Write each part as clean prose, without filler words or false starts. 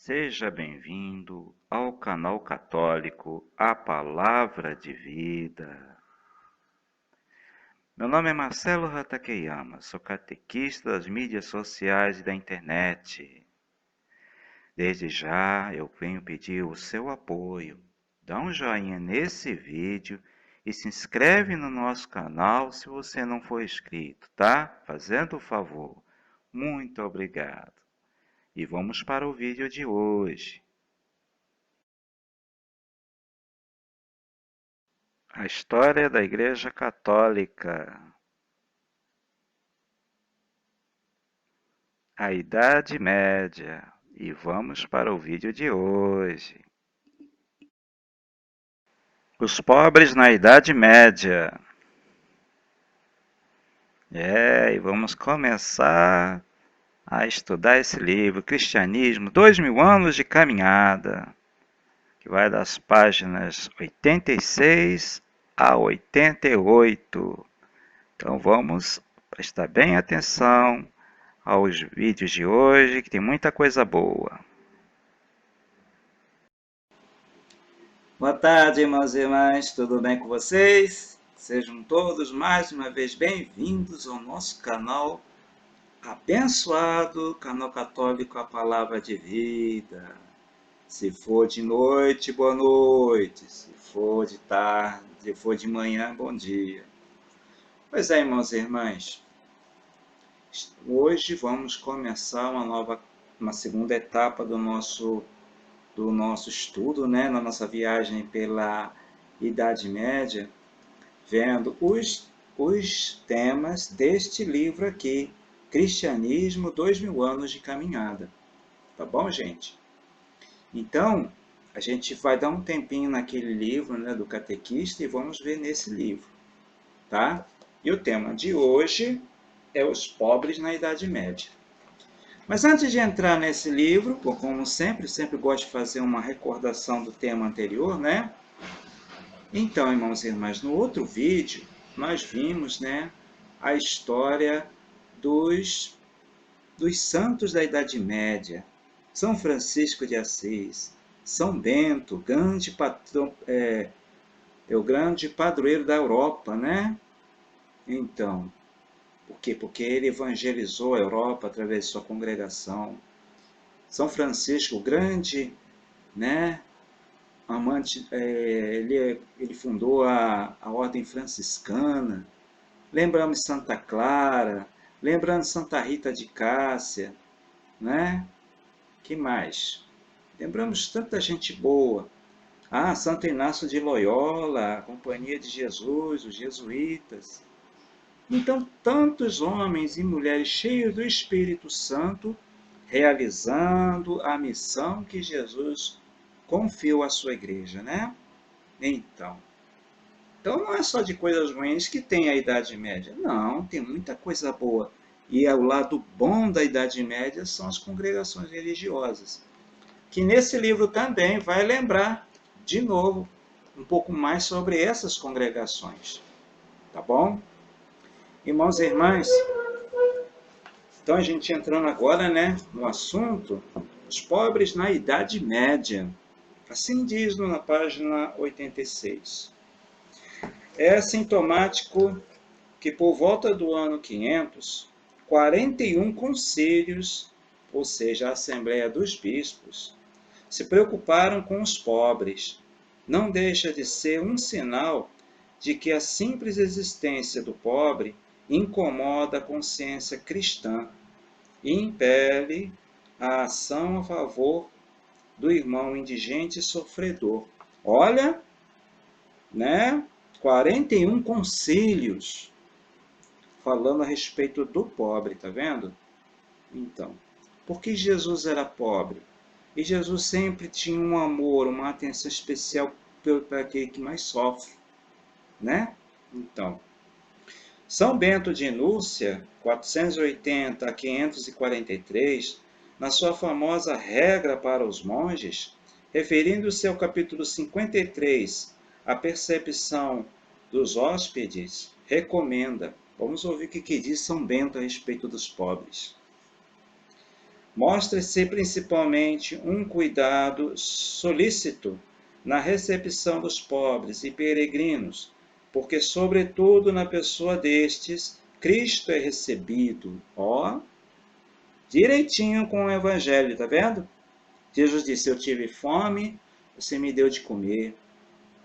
Seja bem-vindo ao canal católico A Palavra de Vida. Meu nome é Marcelo Hatakeyama, sou catequista das mídias sociais e da internet. Desde já eu venho pedir o seu apoio. Dá um joinha nesse vídeo e se inscreve no nosso canal se você não for inscrito, tá? Fazendo o favor. Muito obrigado. E vamos para o vídeo de hoje. A história da Igreja Católica. A Idade Média. E vamos para o vídeo de hoje. Os pobres na Idade Média. E vamos começar a estudar esse livro, Cristianismo, 2000 anos de caminhada, que vai das páginas 86 a 88. Então vamos prestar bem atenção aos vídeos de hoje, que tem muita coisa boa. Boa tarde, irmãos e irmãs, tudo bem com vocês? Sejam todos mais uma vez bem-vindos ao nosso canal abençoado, canal católico A Palavra de Vida. Se for de noite, boa noite. Se for de tarde, se for de manhã, bom dia. Pois é, irmãos e irmãs, hoje vamos começar uma segunda etapa do nosso estudo, né, na nossa viagem pela Idade Média, vendo os temas deste livro aqui, Cristianismo, 2000 anos de caminhada. Tá bom, gente? Então, a gente vai dar um tempinho naquele livro, né, do catequista, e vamos ver nesse livro, tá? E o tema de hoje é os pobres na Idade Média. Mas antes de entrar nesse livro, como sempre gosto de fazer uma recordação do tema anterior, né? Então, irmãos e irmãs, no outro vídeo, nós vimos, né, a história dos santos da Idade Média. São Francisco de Assis, São Bento, o grande padroeiro da Europa, né? Então, por quê? Porque ele evangelizou a Europa através de sua congregação. São Francisco, o grande, né, amante, ele fundou a Ordem Franciscana. Lembramos Santa Clara, lembramos Santa Rita de Cássia, né? Que mais? Lembramos tanta gente boa. Ah, Santo Inácio de Loyola, a Companhia de Jesus, os jesuítas. Então, tantos homens e mulheres cheios do Espírito Santo, realizando a missão que Jesus confiou à sua igreja, né? Então não é só de coisas ruins que tem a Idade Média. Não, tem muita coisa boa. E o lado bom da Idade Média são as congregações religiosas, que nesse livro também vai lembrar, de novo, um pouco mais sobre essas congregações. Tá bom? Irmãos e irmãs, então a gente entrando agora, né, no assunto, os pobres na Idade Média. Assim diz na página 86. É sintomático que por volta do ano 500, 41 concílios, ou seja, a Assembleia dos Bispos, se preocuparam com os pobres. Não deixa de ser um sinal de que a simples existência do pobre incomoda a consciência cristã e impele a ação a favor do irmão indigente e sofredor. Olha, né? 41 concílios falando a respeito do pobre, tá vendo? Então, por que Jesus era pobre? E Jesus sempre tinha um amor, uma atenção especial para aquele que mais sofre, né? Então, São Bento de Núrcia, 480 a 543, na sua famosa Regra para os Monges, referindo-se ao capítulo 53, a percepção dos hóspedes, recomenda. Vamos ouvir o que diz São Bento a respeito dos pobres. Mostra-se principalmente um cuidado solícito na recepção dos pobres e peregrinos, porque, sobretudo na pessoa destes, Cristo é recebido, ó, direitinho com o Evangelho, tá vendo? Jesus disse: eu tive fome, você me deu de comer.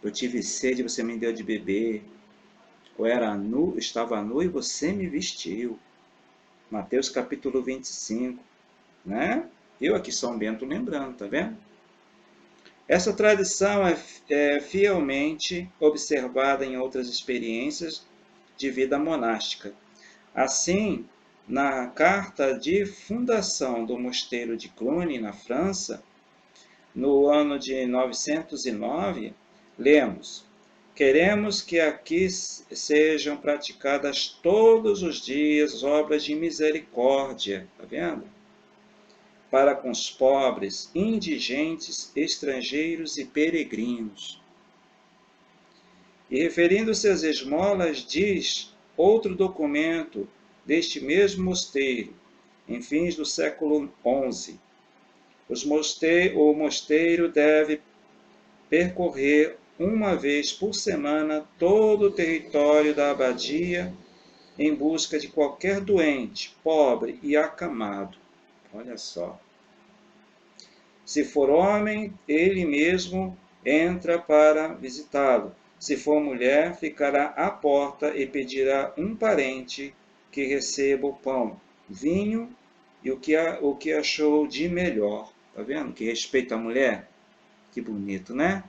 Eu tive sede, você me deu de beber. Eu era nu, estava nu e você me vestiu. Mateus capítulo 25, né? Eu aqui São Bento lembrando, tá vendo? Essa tradição é fielmente observada em outras experiências de vida monástica. Assim, na carta de fundação do mosteiro de Cluny, na França, no ano de 909, lemos: queremos que aqui sejam praticadas todos os dias obras de misericórdia, tá vendo? Para com os pobres, indigentes, estrangeiros e peregrinos. E referindo-se às esmolas, diz outro documento deste mesmo mosteiro, em fins do século XI: o mosteiro deve percorrer uma vez por semana todo o território da abadia em busca de qualquer doente, pobre e acamado. Olha só. Se for homem, ele mesmo entra para visitá-lo. Se for mulher, ficará à porta e pedirá um parente que receba o pão, vinho e o que achou de melhor. Tá vendo? Que respeita a mulher. Que bonito, né?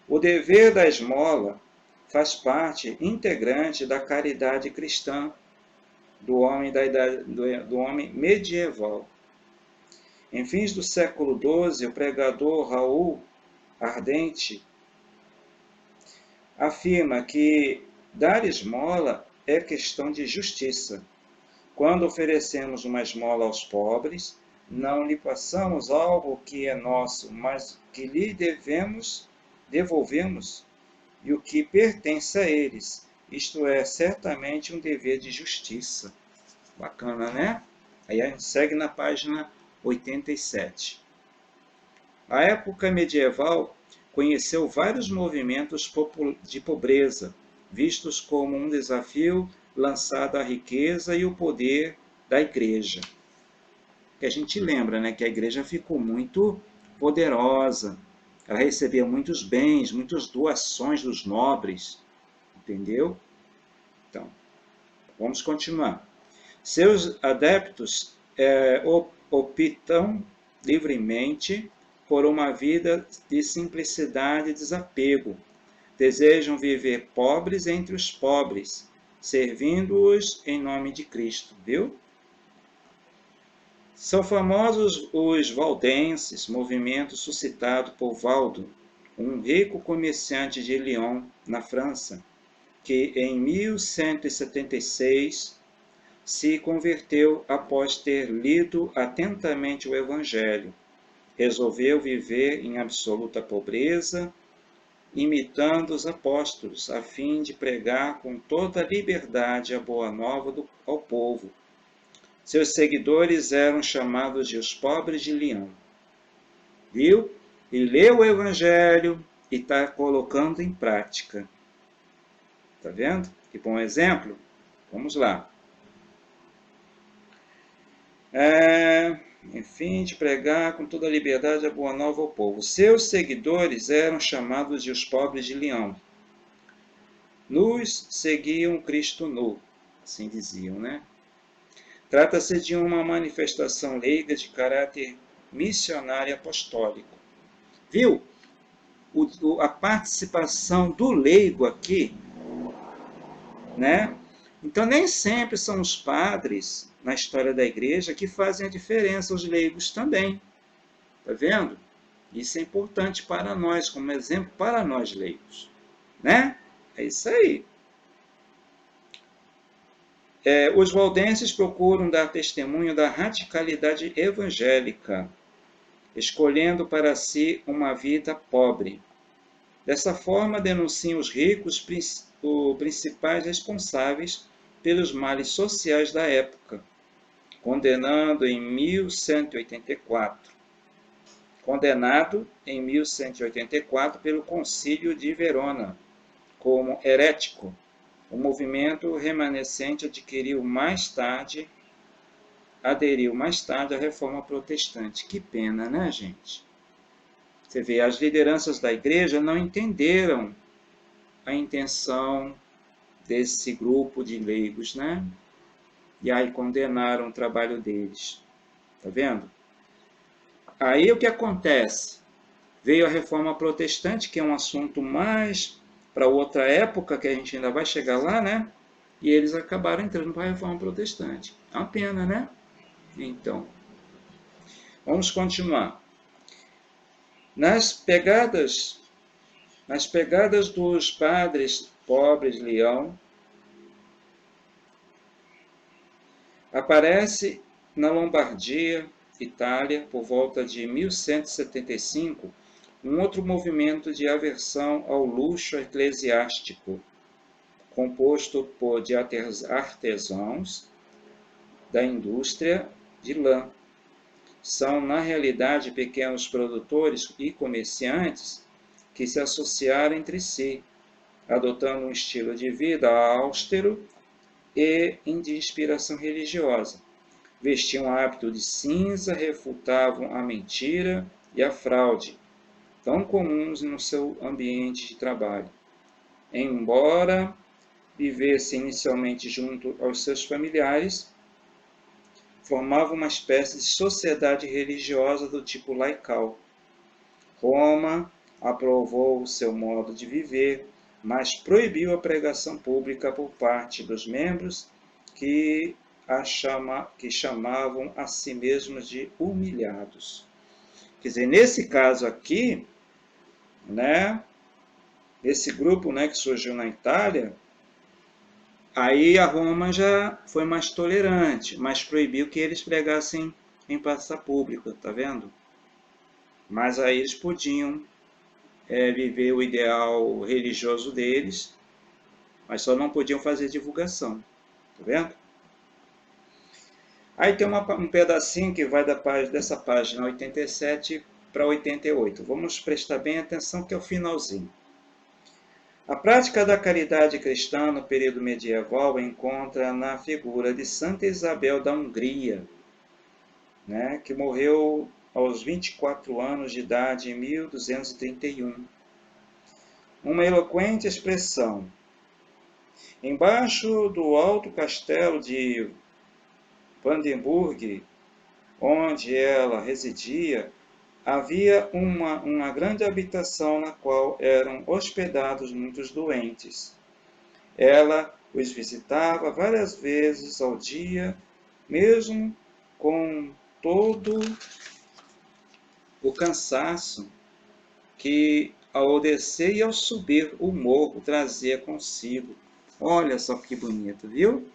O dever da esmola faz parte integrante da caridade cristã do homem do homem medieval. Em fins do século XII, o pregador Raul Ardente afirma que dar esmola é questão de justiça. Quando oferecemos uma esmola aos pobres, não lhe passamos algo que é nosso, mas que lhe devolvemos, e o que pertence a eles. Isto é certamente um dever de justiça. Bacana, né? Aí a gente segue na página 87. A época medieval conheceu vários movimentos de pobreza, vistos como um desafio lançado à riqueza e o poder da igreja. Que a gente lembra, né, que a igreja ficou muito poderosa, ela recebia muitos bens, muitas doações dos nobres, entendeu? Então, vamos continuar. Seus adeptos optam livremente por uma vida de simplicidade e desapego. Desejam viver pobres entre os pobres, servindo-os em nome de Cristo, viu? São famosos os valdenses, movimento suscitado por Valdo, um rico comerciante de Lyon, na França, que em 1176 se converteu após ter lido atentamente o Evangelho. Resolveu viver em absoluta pobreza, imitando os apóstolos, a fim de pregar com toda a liberdade a boa nova ao povo. Seus seguidores eram chamados de os pobres de Lyon. Viu? E leu o Evangelho e está colocando em prática. Está vendo? Que bom exemplo? Vamos lá. Enfim, de pregar com toda a liberdade a boa nova ao povo. Seus seguidores eram chamados de os pobres de Lyon. Nos seguiam Cristo nu, assim diziam, né? Trata-se de uma manifestação leiga de caráter missionário apostólico. Viu? A participação do leigo aqui, né? Então, nem sempre são os padres na história da igreja que fazem a diferença, os leigos também. Tá vendo? Isso é importante para nós, como exemplo para nós leigos. Né? É isso aí. Os valdenses procuram dar testemunho da radicalidade evangélica, escolhendo para si uma vida pobre. Dessa forma, denunciam os ricos os principais responsáveis pelos males sociais da época, condenado em 1184 pelo Concílio de Verona, como herético. O movimento remanescente aderiu mais tarde à Reforma Protestante. Que pena, né, gente? Você vê, as lideranças da igreja não entenderam a intenção desse grupo de leigos, né? E aí condenaram o trabalho deles. Tá vendo? Aí o que acontece? Veio a Reforma Protestante, que é um assunto mais para outra época, que a gente ainda vai chegar lá, né? E eles acabaram entrando para a Reforma Protestante. É uma pena, né? Então, vamos continuar. Nas pegadas dos padres pobres Leão, aparece na Lombardia, Itália, por volta de 1175, um outro movimento de aversão ao luxo eclesiástico, composto de artesãos da indústria de lã. São, na realidade, pequenos produtores e comerciantes que se associaram entre si, adotando um estilo de vida austero e de inspiração religiosa. Vestiam hábito de cinza, refutavam a mentira e a fraude, tão comuns no seu ambiente de trabalho. Embora vivessem inicialmente junto aos seus familiares, formavam uma espécie de sociedade religiosa do tipo laical. Roma aprovou o seu modo de viver, mas proibiu a pregação pública por parte dos membros que chamavam a si mesmos de humilhados. Quer dizer, nesse caso aqui, né, esse grupo, né, que surgiu na Itália, aí a Roma já foi mais tolerante, mas proibiu que eles pregassem em praça pública, tá vendo? Mas aí eles podiam viver o ideal religioso deles, mas só não podiam fazer divulgação, tá vendo? Aí tem um pedacinho que vai dessa página 87 para 88. Vamos prestar bem atenção que é o finalzinho. A prática da caridade cristã no período medieval encontra na figura de Santa Isabel da Hungria, né, que morreu aos 24 anos de idade em 1231. Uma eloquente expressão. Embaixo do alto castelo de Vandenburg, onde ela residia, havia uma grande habitação na qual eram hospedados muitos doentes. Ela os visitava várias vezes ao dia, mesmo com todo o cansaço que ao descer e ao subir o morro trazia consigo. Olha só que bonito, viu?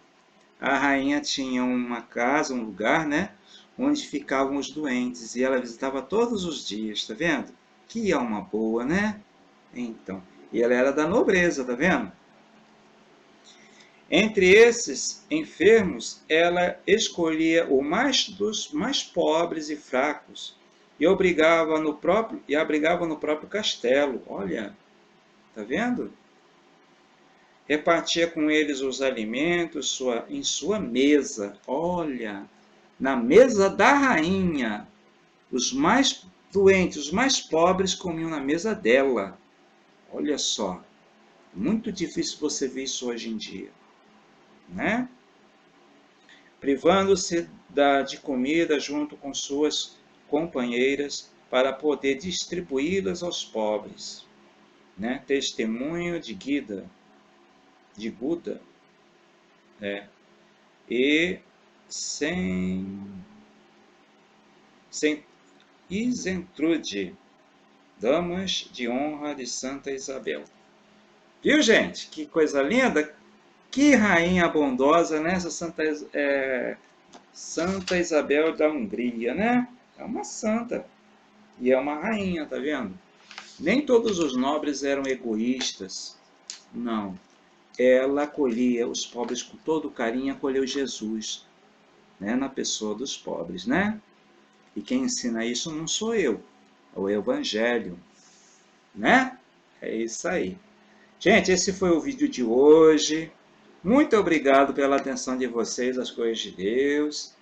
A rainha tinha uma casa, um lugar, né, onde ficavam os doentes, e ela visitava todos os dias, tá vendo? Que alma boa, né? Então, e ela era da nobreza, tá vendo? Entre esses enfermos, ela escolhia dos mais pobres e fracos e abrigava no próprio castelo. Olha, tá vendo? Repartia com eles os alimentos em sua mesa. Olha, na mesa da rainha, os mais doentes, os mais pobres comiam na mesa dela. Olha só, muito difícil você ver isso hoje em dia, né? Privando-se de comida junto com suas companheiras para poder distribuí-las aos pobres, né? Testemunho de Guda, e sem Isentrude, damas de honra de Santa Isabel. Viu, gente? Que coisa linda! Que rainha bondosa, né? Essa Santa Isabel da Hungria, né? É uma santa e é uma rainha, tá vendo? Nem todos os nobres eram egoístas, não. Ela acolhia os pobres com todo carinho, acolheu Jesus, né, na pessoa dos pobres, né? E quem ensina isso não sou eu, é o Evangelho, né? É isso aí. Gente, esse foi o vídeo de hoje. Muito obrigado pela atenção de vocês às coisas de Deus.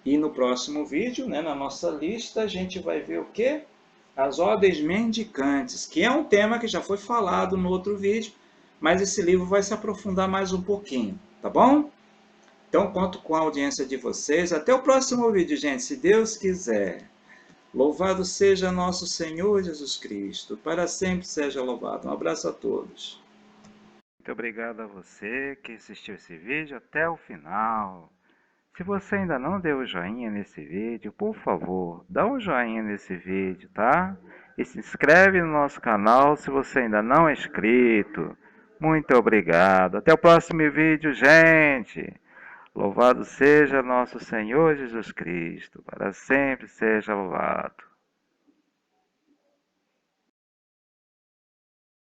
E no próximo vídeo, né, na nossa lista, a gente vai ver o quê? As ordens mendicantes, que é um tema que já foi falado no outro vídeo, mas esse livro vai se aprofundar mais um pouquinho, tá bom? Então, conto com a audiência de vocês. Até o próximo vídeo, gente, se Deus quiser. Louvado seja nosso Senhor Jesus Cristo. Para sempre seja louvado. Um abraço a todos. Muito obrigado a você que assistiu esse vídeo até o final. Se você ainda não deu o joinha nesse vídeo, por favor, dá um joinha nesse vídeo, tá? E se inscreve no nosso canal se você ainda não é inscrito. Muito obrigado. Até o próximo vídeo, gente. Louvado seja nosso Senhor Jesus Cristo. Para sempre seja louvado.